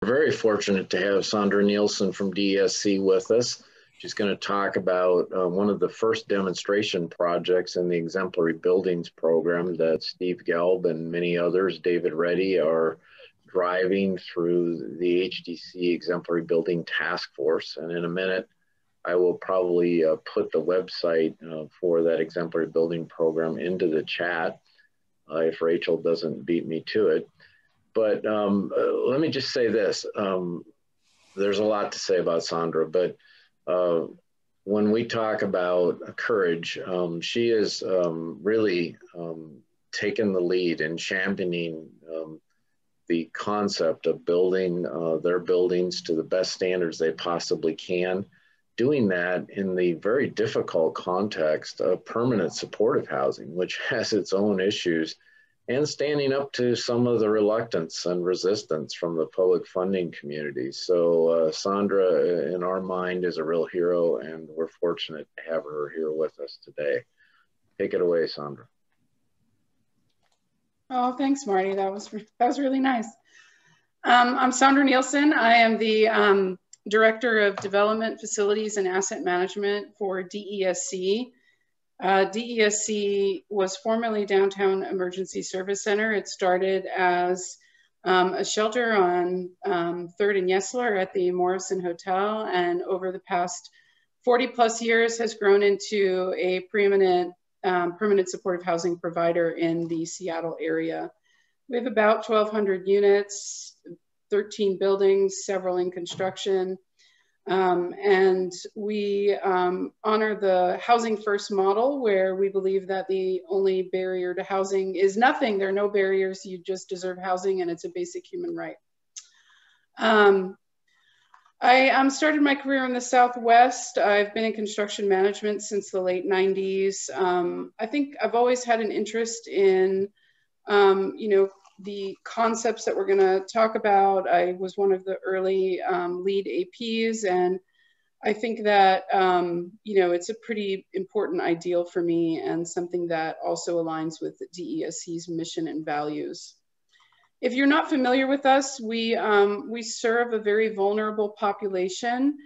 Very fortunate to have Sondra Nielsen from DESC with us. She's going to talk about one of the first demonstration projects in the Exemplary Buildings Program that Steve Gelb and many others, David Reddy, are driving through the HDC Exemplary Building Task Force. And in a minute, I will probably put the website for that Exemplary Building Program into the chat if Rachel doesn't beat me to it. But let me just say this. There's a lot to say about Sondra, but when we talk about courage, she is really taken the lead in championing the concept of building their buildings to the best standards they possibly can, doing that in the very difficult context of permanent supportive housing, which has its own issues, and standing up to some of the reluctance and resistance from the public funding community. So Sondra, in our mind, is a real hero, and we're fortunate to have her here with us today. Take it away, Sondra. Oh, thanks, Marty. That was really nice. I'm Sondra Nielsen. I am the Director of Development, Facilities, and Asset Management for DESC. DESC was formerly Downtown Emergency Service Center. It started as a shelter on 3rd and Yesler at the Morrison Hotel, and over the past 40+ years has grown into a preeminent permanent supportive housing provider in the Seattle area. We have about 1,200 units, 13 buildings, several in construction. And we honor the housing first model, where we believe that the only barrier to housing is nothing. There are no barriers. You just deserve housing, and it's a basic human right. I started my career in the Southwest. I've been in construction management since the late 90s. I think I've always had an interest in, the concepts that we're going to talk about. I was one of the early lead APs, and I think that, it's a pretty important ideal for me and something that also aligns with DESC's mission and values. If you're not familiar with us, we serve a very vulnerable population.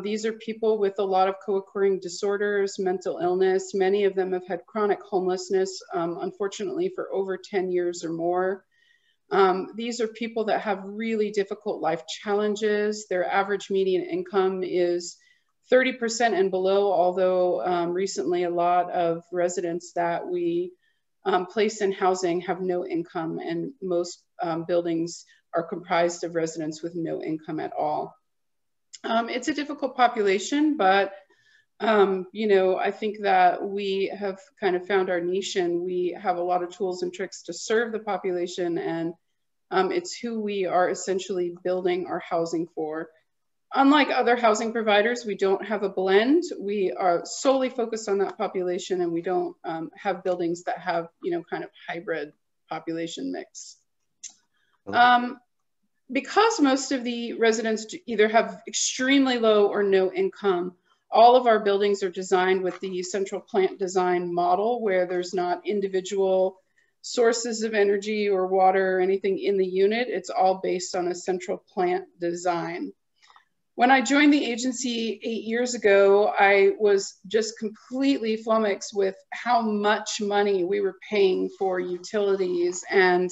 These are people with a lot of co-occurring disorders, mental illness. Many of them have had chronic homelessness, unfortunately, for over 10 years or more. These are people that have really difficult life challenges. Their average median income is 30% and below, although recently a lot of residents that we place in housing have no income, and most buildings are comprised of residents with no income at all. It's a difficult population, but I think that we have kind of found our niche, and we have a lot of tools and tricks to serve the population, and it's who we are essentially building our housing for. Unlike other housing providers, we don't have a blend. We are solely focused on that population, and we don't have buildings that have, kind of hybrid population mix. Because most of the residents either have extremely low or no income, all of our buildings are designed with the central plant design model, where there's not individual sources of energy or water or anything in the unit. It's all based on a central plant design. When I joined the agency 8 years ago, I was just completely flummoxed with how much money we were paying for utilities. And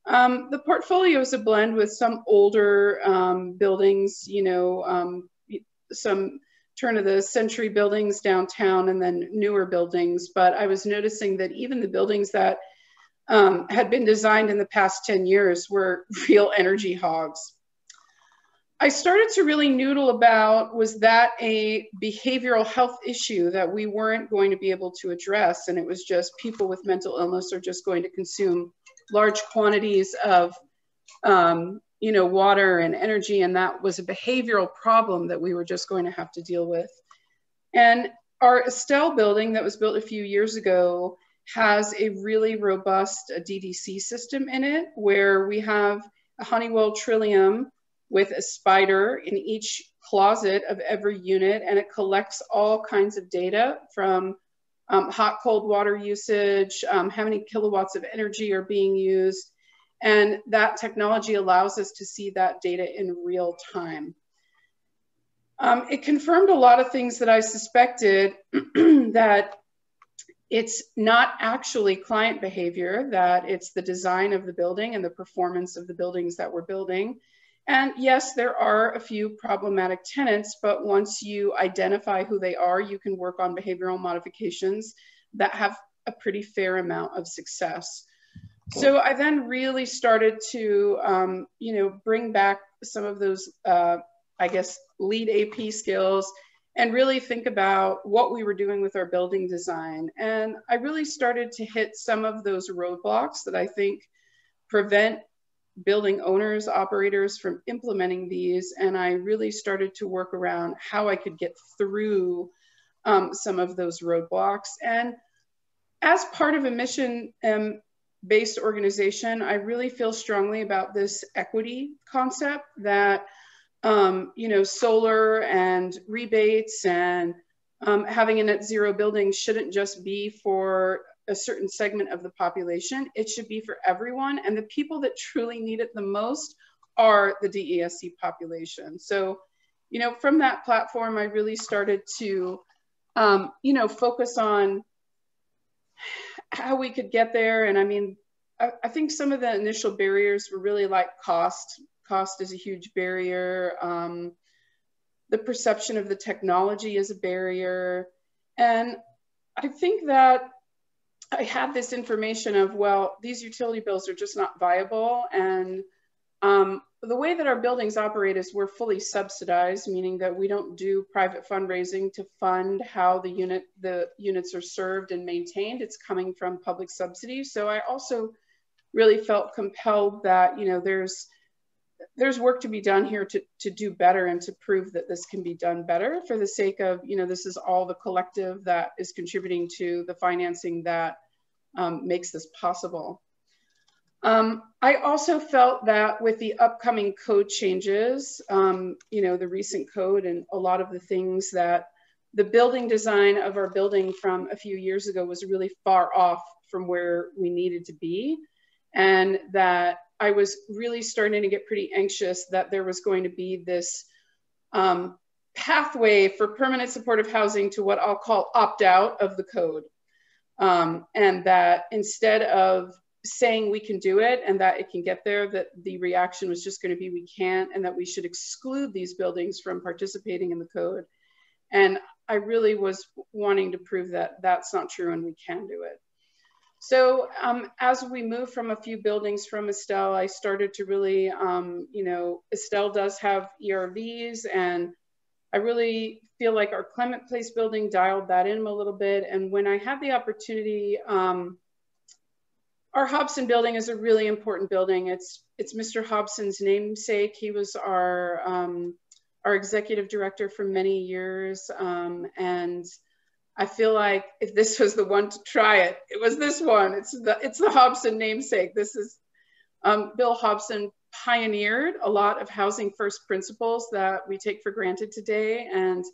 the portfolio is a blend with some older buildings, some turn of the century buildings downtown, and then newer buildings. But I was noticing that even the buildings that had been designed in the past 10 years were real energy hogs. I started to really noodle about, was that a behavioral health issue that we weren't going to be able to address? And it was just people with mental illness are just going to consume large quantities of water and energy, and that was a behavioral problem that we were just going to have to deal with. And our Estelle building that was built a few years ago has a really robust DDC system in it, where we have a Honeywell Trillium with a spider in each closet of every unit, and it collects all kinds of data from hot, cold water usage, how many kilowatts of energy are being used. And that technology allows us to see that data in real time. It confirmed a lot of things that I suspected, that it's not actually client behavior, that it's the design of the building and the performance of the buildings that we're building. And yes, there are a few problematic tenants, but once you identify who they are, you can work on behavioral modifications that have a pretty fair amount of success. So I then really started to, bring back some of those, I guess, lead AP skills and really think about what we were doing with our building design. And I really started to hit some of those roadblocks that I think prevent building owners, operators from implementing these. And I really started to work around how I could get through some of those roadblocks. And as part of a mission-based organization, I really feel strongly about this equity concept that solar and rebates and having a net zero building shouldn't just be for a certain segment of the population. It should be for everyone. And the people that truly need it the most are the DESC population. So, from that platform, I really started to, focus on how we could get there. And I mean, I think some of the initial barriers were really like cost. Cost is a huge barrier. The perception of the technology is a barrier. And I think that I had this information of, well, these utility bills are just not viable. And the way that our buildings operate is we're fully subsidized, meaning that we don't do private fundraising to fund how the units are served and maintained. It's coming from public subsidies. So I also really felt compelled that, there's work to be done here to do better and to prove that this can be done better for the sake of, this is all the collective that is contributing to the financing that makes this possible. I also felt that with the upcoming code changes, the recent code and a lot of the things that the building design of our building from a few years ago was really far off from where we needed to be. And that I was really starting to get pretty anxious that there was going to be this pathway for permanent supportive housing to what I'll call opt out of the code. And that instead of saying we can do it and that it can get there, that the reaction was just going to be we can't, and that we should exclude these buildings from participating in the code. And I really was wanting to prove that that's not true and we can do it. So as we move from a few buildings from Estelle, I started to really, Estelle does have ERVs, and I really feel like our Clement Place building dialed that in a little bit. And when I had the opportunity, our Hobson building is a really important building. It's Mr. Hobson's namesake. He was our executive director for many years, and I feel like if this was the one to try it, it was this one. It's the Hobson namesake. This is Bill Hobson pioneered a lot of housing first principles that we take for granted today. And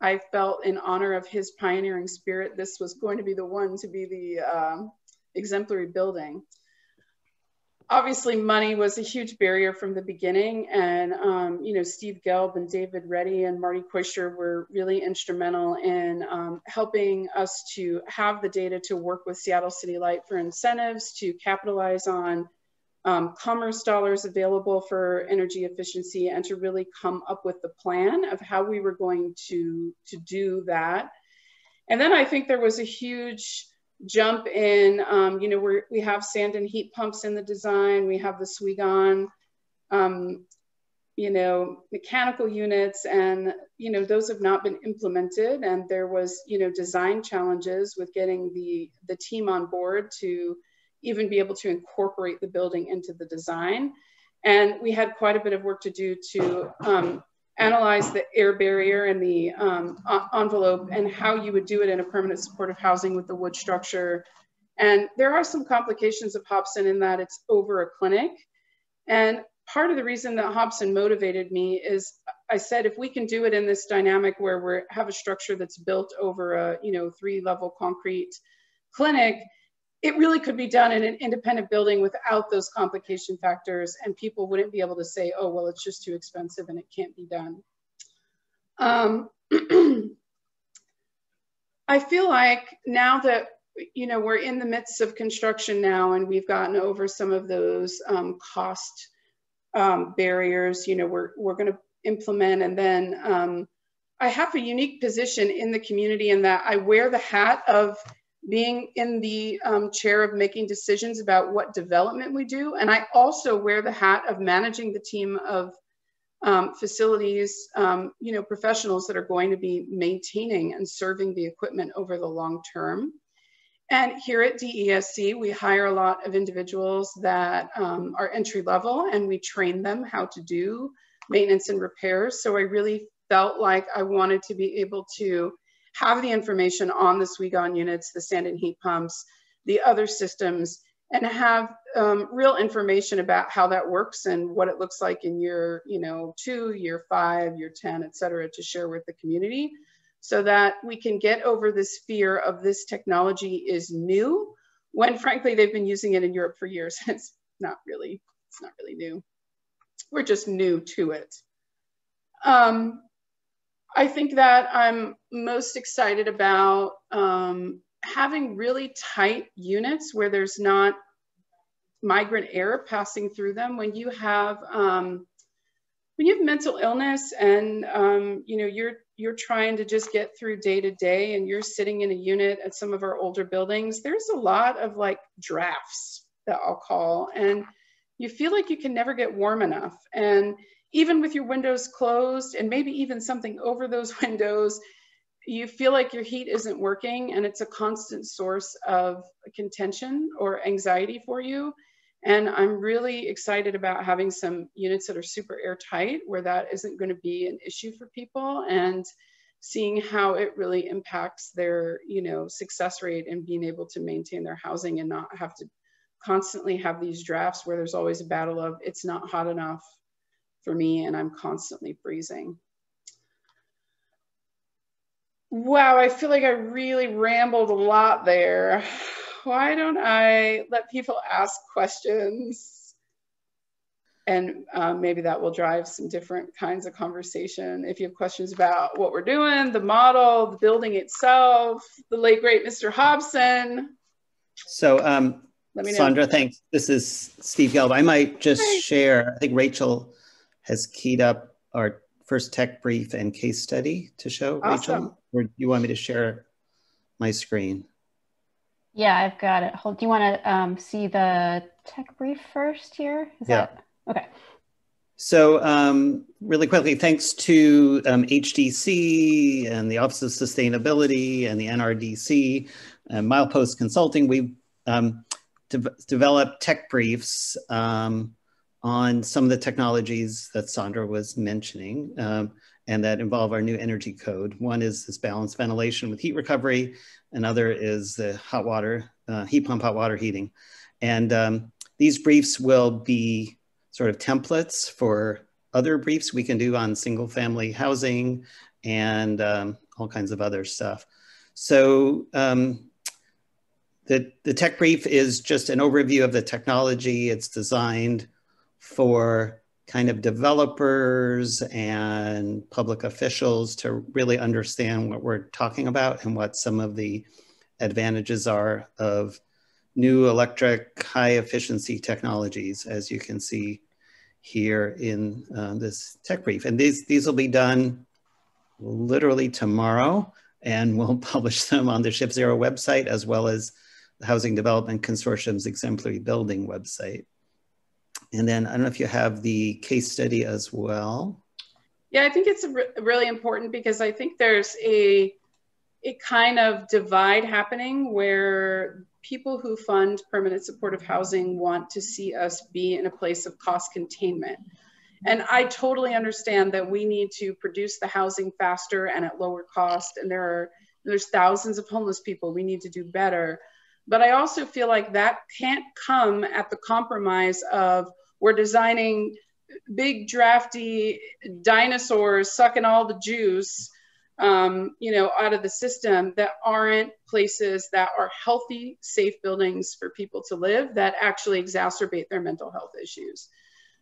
I felt in honor of his pioneering spirit, this was going to be the one to be the exemplary building. Obviously, money was a huge barrier from the beginning, and Steve Gelb and David Reddy and Marty Kooistra were really instrumental in helping us to have the data to work with Seattle City Light for incentives to capitalize on commerce dollars available for energy efficiency, and to really come up with the plan of how we were going to do that. And then I think there was a huge jump in, we have sand and heat pumps in the design. We have the Swigon, mechanical units, and, those have not been implemented. And there was, design challenges with getting the team on board to even be able to incorporate the building into the design. And we had quite a bit of work to do to analyze the air barrier and the envelope and how you would do it in a permanent supportive housing with the wood structure. And there are some complications of Hobson in that it's over a clinic. And part of the reason that Hobson motivated me is I said, if we can do it in this dynamic where we have a structure that's built over a 3-level concrete clinic, it really could be done in an independent building without those complication factors, and people wouldn't be able to say, oh, well, it's just too expensive and it can't be done. I feel like now that, you know, we're in the midst of construction now, and we've gotten over some of those cost barriers, you know, we're going to implement. And then I have a unique position in the community in that I wear the hat of being in the chair of making decisions about what development we do. And I also wear the hat of managing the team of facilities, you know, professionals that are going to be maintaining and serving the equipment over the long term. And here at DESC, we hire a lot of individuals that are entry level, and we train them how to do maintenance and repairs. So I really felt like I wanted to be able to have the information on the SWIGON units, the sand and heat pumps, the other systems, and have real information about how that works and what it looks like in year, you know, 2, year 5, year 10, et cetera, to share with the community, so that we can get over this fear of this technology is new, when frankly, they've been using it in Europe for years. It's not really new. We're just new to it. I think that I'm most excited about having really tight units where there's not migrant air passing through them. When you have mental illness and you know, you're trying to just get through day to day, and you're sitting in a unit at some of our older buildings, there's a lot of like drafts that I'll call, and you feel like you can never get warm enough. And even with your windows closed and maybe even something over those windows, you feel like your heat isn't working, and it's a constant source of contention or anxiety for you. And I'm really excited about having some units that are super airtight, where that isn't going to be an issue for people, and seeing how it really impacts their, you know, success rate and being able to maintain their housing and not have to constantly have these drafts where there's always a battle of it's not hot enough for me and I'm constantly freezing. Wow, I feel like I really rambled a lot there. Why don't I let people ask questions? And maybe that will drive some different kinds of conversation. If you have questions about what we're doing, the model, the building itself, the late great Mr. Hobson. So let me know. Sondra, thanks. This is Steve Gelb. I might just share, I think Rachel has keyed up our first tech brief and case study to show. Awesome. Rachel, or do you want me to share my screen? Yeah, I've got it. Do you want to see the tech brief first here? Is that okay? So really quickly, thanks to HDC and the Office of Sustainability and the NRDC and Milepost Consulting, we've developed tech briefs on some of the technologies that Sondra was mentioning and that involve our new energy code. One is this balanced ventilation with heat recovery. Another is the hot water, heat pump hot water heating. And these briefs will be sort of templates for other briefs we can do on single family housing and all kinds of other stuff. So the tech brief is just an overview of the technology. It's designed for kind of developers and public officials to really understand what we're talking about and what some of the advantages are of new electric high efficiency technologies, as you can see here in this tech brief. And these will be done literally tomorrow, and we'll publish them on the Shift Zero website, as well as the Housing Development Consortium's Exemplary Building website. And then I don't know if you have the case study as well. Yeah, I think it's really important, because I think there's a kind of divide happening where people who fund permanent supportive housing want to see us be in a place of cost containment. And I totally understand that we need to produce the housing faster and at lower cost. And there's thousands of homeless people. We need to do better. But I also feel like that can't come at the compromise of we're designing big drafty dinosaurs sucking all the juice you know, out of the system that aren't places that are healthy, safe buildings for people to live that actually exacerbate their mental health issues.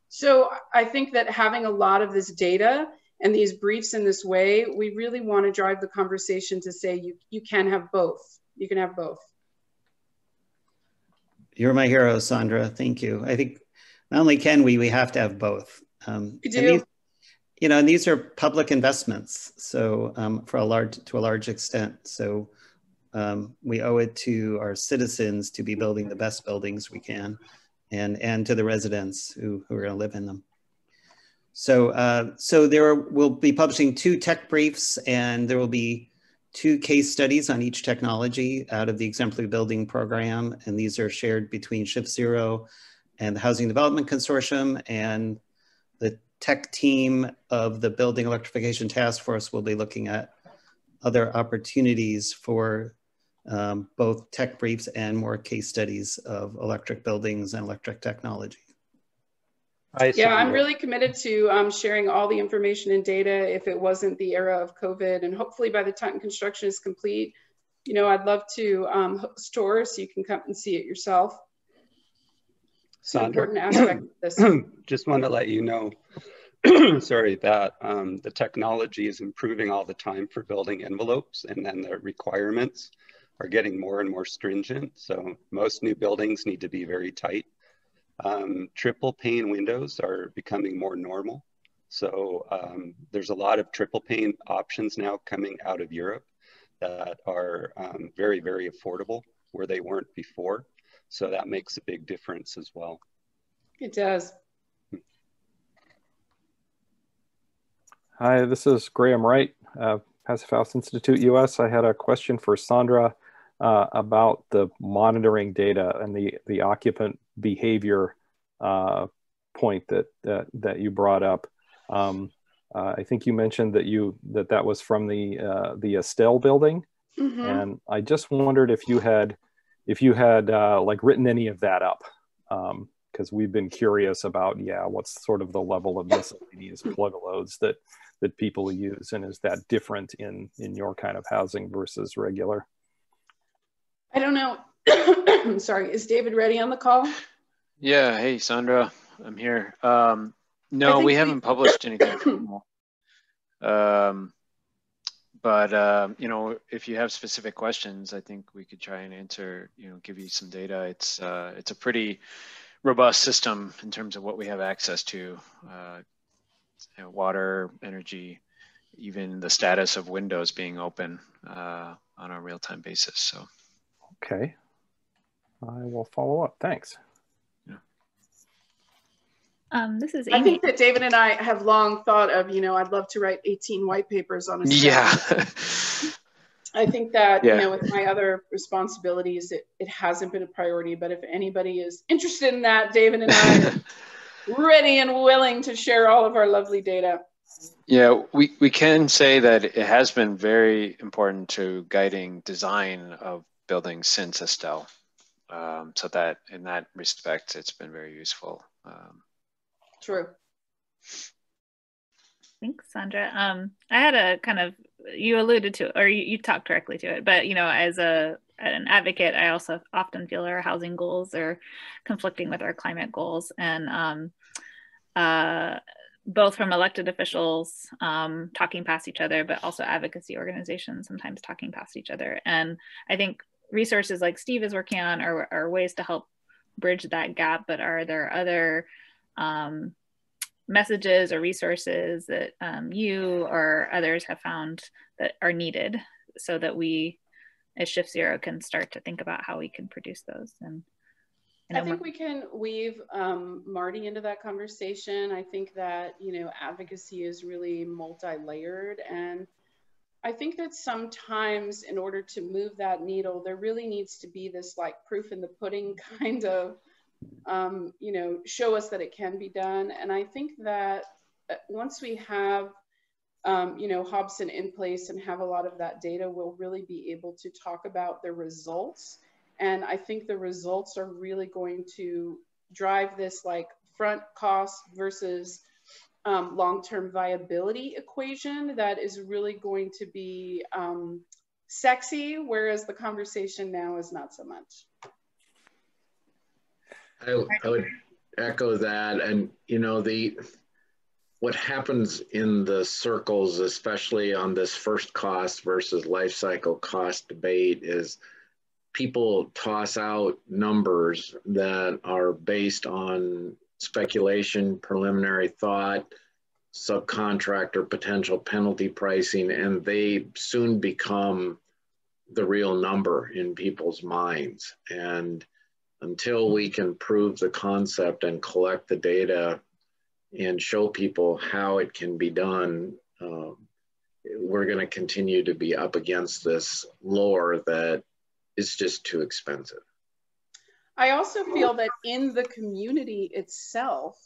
So I think that having a lot of this data and these briefs in this way, we really want to drive the conversation to say you can have both. You can have both. You're my hero, Sondra. Thank you. I think not only can we have to have both. We do. You know, and these are public investments, so to a large extent. So we owe it to our citizens to be building the best buildings we can, and to the residents who are going to live in them. So we'll be publishing 2 tech briefs, and there will be 2 case studies on each technology out of the Exemplary Building Program, and these are shared between Shift Zero and the Housing Development Consortium, and the tech team of the Building Electrification Task Force will be looking at other opportunities for both tech briefs and more case studies of electric buildings and electric technology. Yeah, I'm really committed to sharing all the information and data if it wasn't the era of COVID. And hopefully by the time construction is complete, you know, I'd love to host tours so you can come and see it yourself. It's an important aspect of this. Just want to let you know, sorry, that the technology is improving all the time for building envelopes, and then the requirements are getting more and more stringent. So most new buildings need to be very tight. Triple pane windows are becoming more normal. So there's a lot of triple pane options now coming out of Europe that are very, very affordable where they weren't before. So that makes a big difference as well. It does. Hi, this is Graham Wright, Passive House Institute US. I had a question for Sondra about the monitoring data and the occupant behavior point that you brought up. I think you mentioned that that was from the Estelle building, and I just wondered if you had like written any of that up, because we've been curious about what's sort of the level of miscellaneous plug loads that people use, and is that different in your kind of housing versus regular? I don't know. Sorry, is David Reddy on the call? Yeah, hey Sondra, I'm here. No, we haven't published anything. But you know, if you have specific questions, I think we could try and answer. You know, give you some data. It's a pretty robust system in terms of what we have access to. You know, water, energy, even the status of windows being open on a real-time basis. So. Okay, I will follow up. Thanks. This is Amy. I think that David and I have long thought of, you know, I'd love to write 18 white papers on a set. Yeah. I think that, you know, with my other responsibilities, it hasn't been a priority, but if anybody is interested in that, David and I are ready and willing to share all of our lovely data. Yeah, we can say that it has been very important to guiding design of buildings since Estelle. So that in that respect, it's been very useful. True. Thanks, Sondra. I had a kind of, you alluded to, or you talked directly to it, but you know, as an advocate, I also often feel our housing goals are conflicting with our climate goals, and both from elected officials talking past each other, but also advocacy organizations sometimes talking past each other. And I think resources like Steve is working on are ways to help bridge that gap, but are there other messages or resources that you or others have found that are needed so that we as Shift Zero can start to think about how we can produce those? And I think we can weave Marty into that conversation. I think that, you know, advocacy is really multi-layered, and I think that sometimes in order to move that needle, there really needs to be this like proof in the pudding kind of, you know, show us that it can be done. And I think that once we have, you know, Hobson in place and have a lot of that data, we'll really be able to talk about the results. And I think the results are really going to drive this like front cost versus long-term viability equation that is really going to be sexy, whereas the conversation now is not so much. I would echo that. And, you know, what happens in the circles, especially on this first cost versus life cycle cost debate, is people toss out numbers that are based on speculation, preliminary thought, subcontractor potential penalty pricing, and they soon become the real number in people's minds. And until we can prove the concept and collect the data and show people how it can be done, we're going to continue to be up against this lore that is just too expensive. I also feel that in the community itself,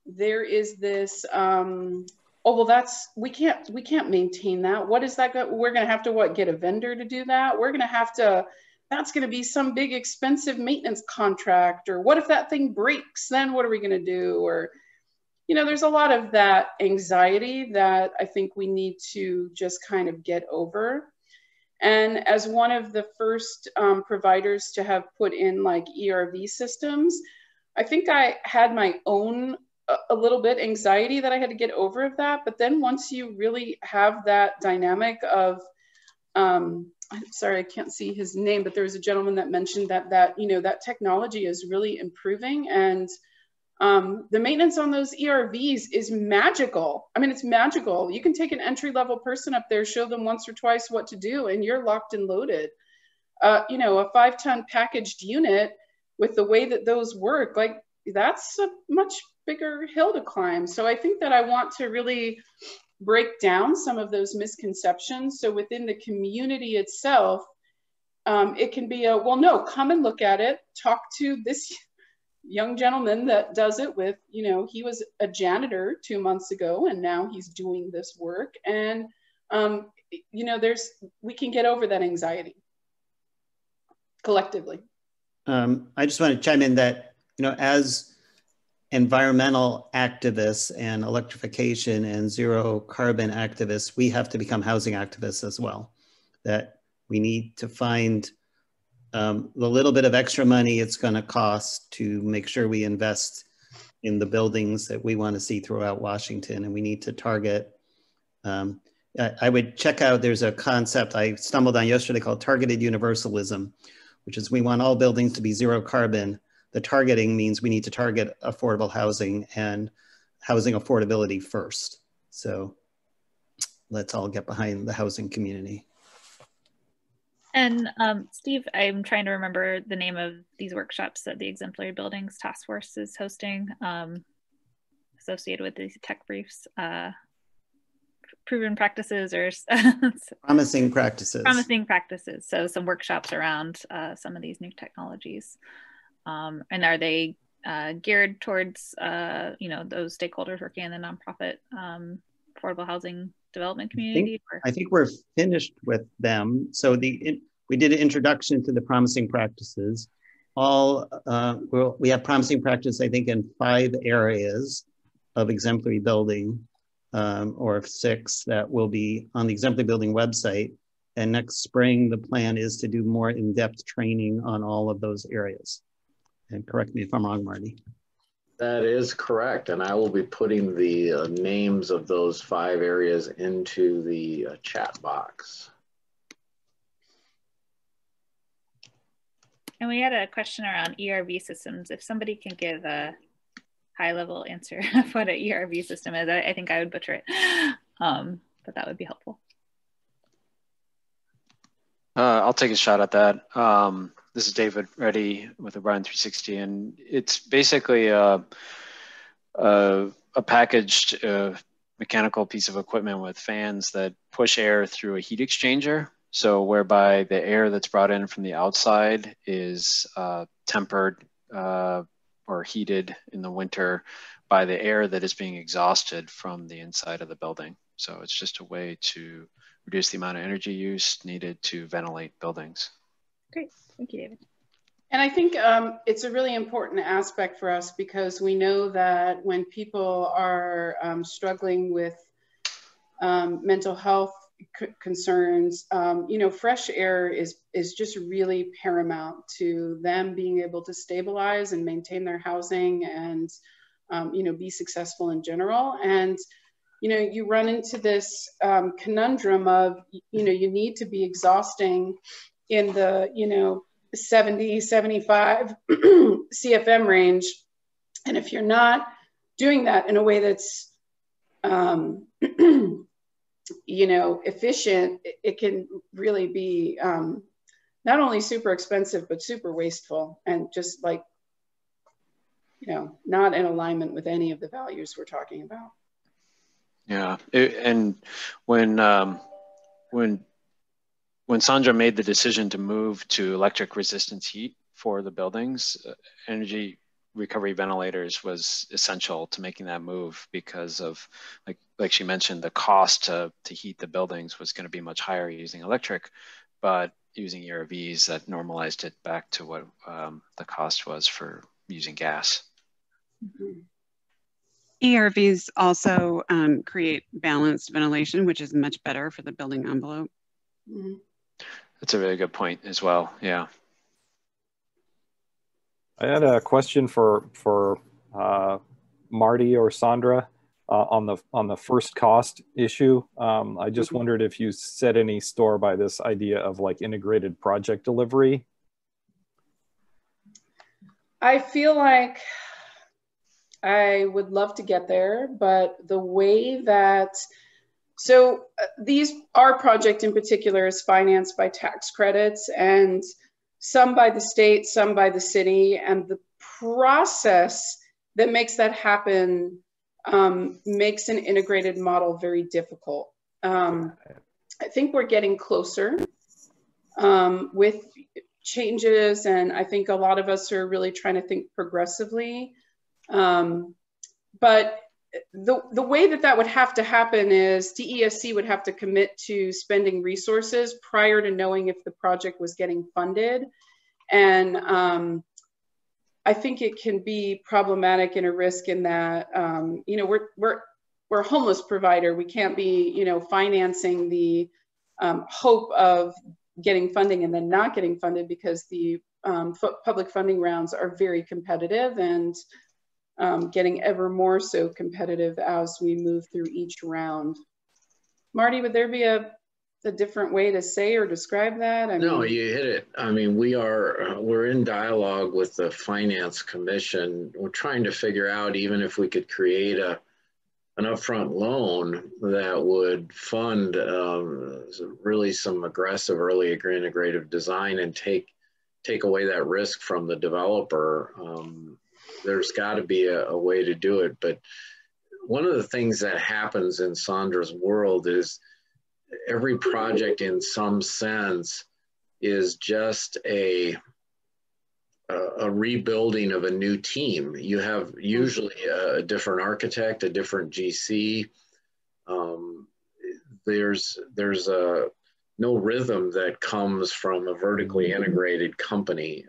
there is this, oh, well, we can't maintain that. What is that? We're going to have to, what, get a vendor to do that? We're going to have to, that's going to be some big expensive maintenance contract. Or what if that thing breaks? Then what are we going to do? Or, you know, there's a lot of that anxiety that I think we need to just kind of get over. And as one of the first providers to have put in like ERV systems, I think I had my own a little bit anxiety that I had to get over of that. But then once you really have that dynamic of, I'm sorry, I can't see his name, but there was a gentleman that mentioned that you know, that technology is really improving, and the maintenance on those ERVs is magical. I mean, it's magical. You can take an entry-level person up there, show them once or twice what to do, and you're locked and loaded. You know, a 5-ton packaged unit, with the way that those work, like, that's a much bigger hill to climb. So I think that I want to really break down some of those misconceptions. So within the community itself, it can be a, well, no, come and look at it, talk to this young gentleman that does it with, you know, he was a janitor 2 months ago and now he's doing this work. And, you know, we can get over that anxiety collectively. I just want to chime in that, you know, as environmental activists and electrification and zero carbon activists, we have to become housing activists as well. That we need to find the little bit of extra money it's going to cost to make sure we invest in the buildings that we want to see throughout Washington. And we need to target, I would check out, there's a concept I stumbled on yesterday called targeted universalism, which is we want all buildings to be zero carbon. The targeting means we need to target affordable housing and housing affordability first. So let's all get behind the housing community. And Steve, I'm trying to remember the name of these workshops that the Exemplary Buildings Task Force is hosting, associated with these tech briefs, proven practices or promising practices. Promising practices. So some workshops around some of these new technologies. And are they geared towards, you know, those stakeholders working in the nonprofit affordable housing development community? I think we're finished with them. So we did an introduction to the promising practices. We have promising practice, I think, in 5 areas of exemplary building, or 6 that will be on the exemplary building website. And next spring, the plan is to do more in-depth training on all of those areas. And correct me if I'm wrong, Marty. That is correct. And I will be putting the names of those 5 areas into the chat box. And we had a question around ERV systems. If somebody can give a high-level answer of what an ERV system is, I think I would butcher it, but that would be helpful. I'll take a shot at that. This is David Reddy with O'Brien 360, and it's basically a packaged mechanical piece of equipment with fans that push air through a heat exchanger. So whereby the air that's brought in from the outside is tempered or heated in the winter by the air that is being exhausted from the inside of the building. So it's just a way to reduce the amount of energy use needed to ventilate buildings. Great, thank you, David. And I think it's a really important aspect for us because we know that when people are struggling with mental health concerns, you know, fresh air is just really paramount to them being able to stabilize and maintain their housing and, you know, be successful in general. And, you know, you run into this conundrum of, you know, you need to be exhausting in the, you know, 70, 75 CFM range. And if you're not doing that in a way that's, you know, efficient, it can really be not only super expensive, but super wasteful and just like, you know, not in alignment with any of the values we're talking about. Yeah, and when Sondra made the decision to move to electric resistance heat for the buildings, energy recovery ventilators was essential to making that move because of, like she mentioned, the cost to heat the buildings was going to be much higher using electric, but using ERVs that normalized it back to what the cost was for using gas. Mm-hmm. ERVs also create balanced ventilation, which is much better for the building envelope. Mm-hmm. That's a really good point as well. Yeah. I had a question for Marty or Sondra on the first cost issue. I just wondered if you set any store by this idea of like integrated project delivery. I feel like I would love to get there, but the way that, so our project in particular is financed by tax credits, and some by the state, some by the city, and the process that makes that happen makes an integrated model very difficult. I think we're getting closer with changes, and I think a lot of us are really trying to think progressively. But the way that would have to happen is DESC would have to commit to spending resources prior to knowing if the project was getting funded. And I think it can be problematic and a risk in that, you know, we're a homeless provider. We can't be, you know, financing the hope of getting funding and then not getting funded, because the public funding rounds are very competitive and getting ever more so competitive as we move through each round. Marty, would there be a different way to say or describe that? No, you hit it. I mean, we're in dialogue with the Finance Commission. We're trying to figure out even if we could create an upfront loan that would fund really some aggressive early integrative design and take away that risk from the developer. There's got to be a way to do it. But one of the things that happens in Sondra's world is every project in some sense is just a rebuilding of a new team. You have usually a different architect, a different GC. There's no rhythm that comes from a vertically integrated company.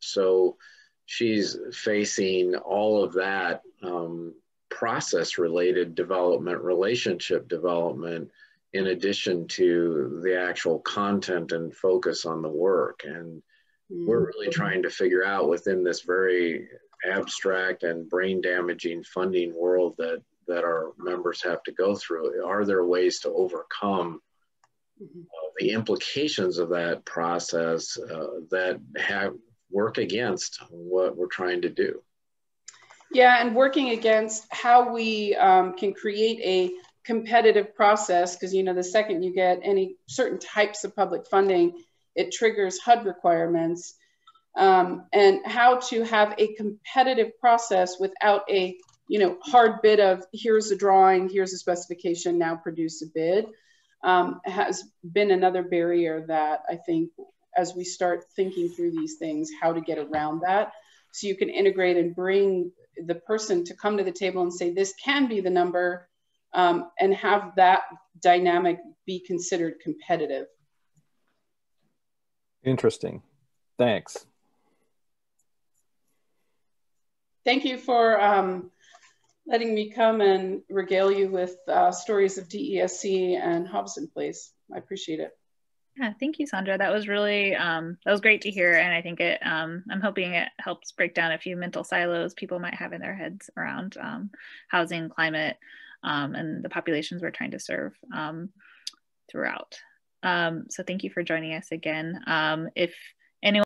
So she's facing all of that process-related development, relationship development, in addition to the actual content and focus on the work. And we're really trying to figure out within this very abstract and brain-damaging funding world that our members have to go through, are there ways to overcome the implications of that process that work against what we're trying to do? Yeah, and working against how we can create a competitive process, because, you know, the second you get any certain types of public funding, it triggers HUD requirements, and how to have a competitive process without a, you know, hard bid of here's a drawing, here's a specification, now produce a bid, has been another barrier that I think as we start thinking through these things, how to get around that. So you can integrate and bring the person to come to the table and say, this can be the number, and have that dynamic be considered competitive. Interesting. Thanks. thank you for letting me come and regale you with stories of DESC and Hobson Place. I appreciate it. Yeah, thank you, Sondra. That was really, that was great to hear. And I think it, I'm hoping it helps break down a few mental silos people might have in their heads around housing, climate, and the populations we're trying to serve throughout. So thank you for joining us again. If